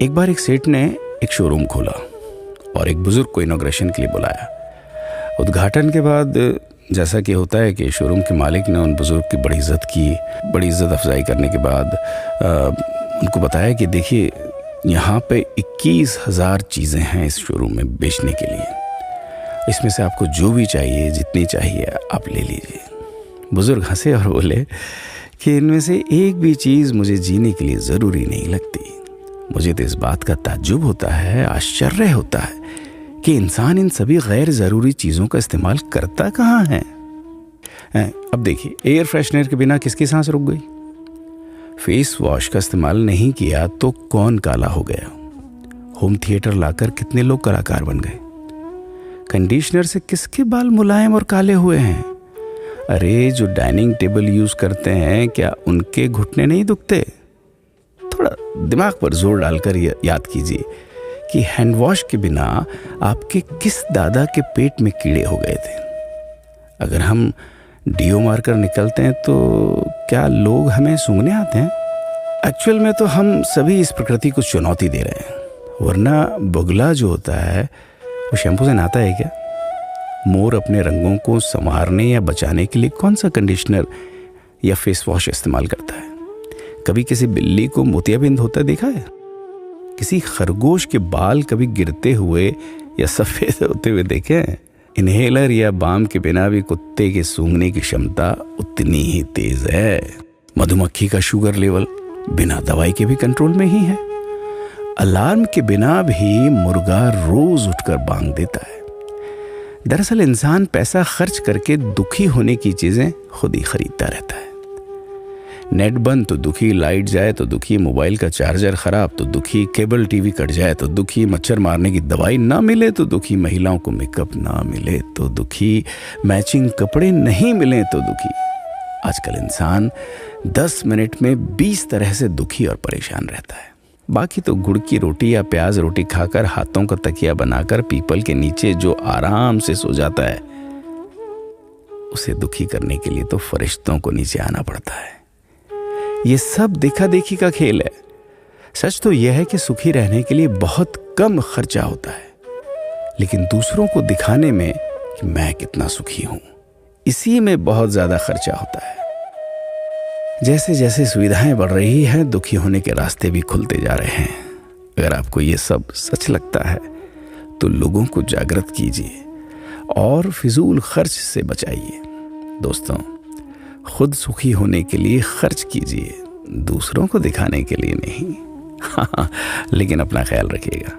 एक बार एक सेठ ने एक शोरूम खोला और एक बुजुर्ग को इनॉग्रेशन के लिए बुलाया। उद्घाटन के बाद जैसा कि होता है कि शोरूम के मालिक ने उन बुजुर्ग की बड़ी इज्जत की। बड़ी इज्जत अफजाई करने के बाद उनको बताया कि देखिए, यहाँ पे 21,000 चीज़ें हैं इस शोरूम में बेचने के लिए। इसमें से आपको जो भी चाहिए, जितनी चाहिए आप ले लीजिए। बुजुर्ग हंसे और बोले कि इनमें से एक भी चीज़ मुझे जीने के लिए ज़रूरी नहीं लगती। मुझे तो इस बात का ताज्जुब होता है, आश्चर्य होता है कि इंसान इन सभी गैर ज़रूरी चीज़ों का इस्तेमाल करता कहाँ है। अब देखिए, एयर फ्रेशनर के बिना किसकी सांस रुक गई? फेस वॉश का इस्तेमाल नहीं किया तो कौन काला हो गया? होम थिएटर लाकर कितने लोग कलाकार बन गए? कंडीशनर से किसके बाल मुलायम और काले हुए हैं? अरे, जो डाइनिंग टेबल यूज़ करते हैं, क्या उनके घुटने नहीं दुखते? थोड़ा दिमाग पर जोर डालकर याद कीजिए कि हैंड वॉश के बिना आपके किस दादा के पेट में कीड़े हो गए थे। अगर हम डीओ मारकर निकलते हैं तो क्या लोग हमें सूंघने आते हैं? एक्चुअल में तो हम सभी इस प्रकृति को चुनौती दे रहे हैं, वरना बगुला जो होता है वो शैम्पू से नहाता है क्या? मोर अपने रंगों को संवारने या बचाने के लिए कौन सा कंडीशनर या फेस वॉश इस्तेमाल करता है? कभी किसी बिल्ली को मोतियाबिंद होता देखा है? किसी खरगोश के बाल कभी गिरते हुए या सफ़ेद होते हुए देखे हैं? इनहेलर या बाम के बिना भी कुत्ते के सूंघने की क्षमता उतनी ही तेज है। मधुमक्खी का शुगर लेवल बिना दवाई के भी कंट्रोल में ही है। अलार्म के बिना भी मुर्गा रोज उठकर बांग देता है। दरअसल इंसान पैसा खर्च करके दुखी होने की चीजें खुद ही खरीदता रहता है। नेट बंद तो दुखी, लाइट जाए तो दुखी, मोबाइल का चार्जर खराब तो दुखी, केबल टीवी कट जाए तो दुखी, मच्छर मारने की दवाई ना मिले तो दुखी, महिलाओं को मेकअप ना मिले तो दुखी, मैचिंग कपड़े नहीं मिले तो दुखी। आजकल इंसान 10 मिनट में 20 तरह से दुखी और परेशान रहता है। बाकी तो गुड़ की रोटी या प्याज रोटी खाकर हाथों का तकिया बनाकर पीपल के नीचे जो आराम से सो जाता है, उसे दुखी करने के लिए तो फरिश्तों को नीचे आना पड़ता है। ये सब देखा देखी का खेल है। सच तो यह है कि सुखी रहने के लिए बहुत कम खर्चा होता है, लेकिन दूसरों को दिखाने में कि मैं कितना सुखी हूं, इसी में बहुत ज्यादा खर्चा होता है। जैसे जैसे सुविधाएं बढ़ रही हैं, दुखी होने के रास्ते भी खुलते जा रहे हैं। अगर आपको ये सब सच लगता है तो लोगों को जागृत कीजिए और फिजूल खर्च से बचाइए। दोस्तों, खुद सुखी होने के लिए खर्च कीजिए, दूसरों को दिखाने के लिए नहीं। हाँ, लेकिन अपना ख्याल रखिएगा।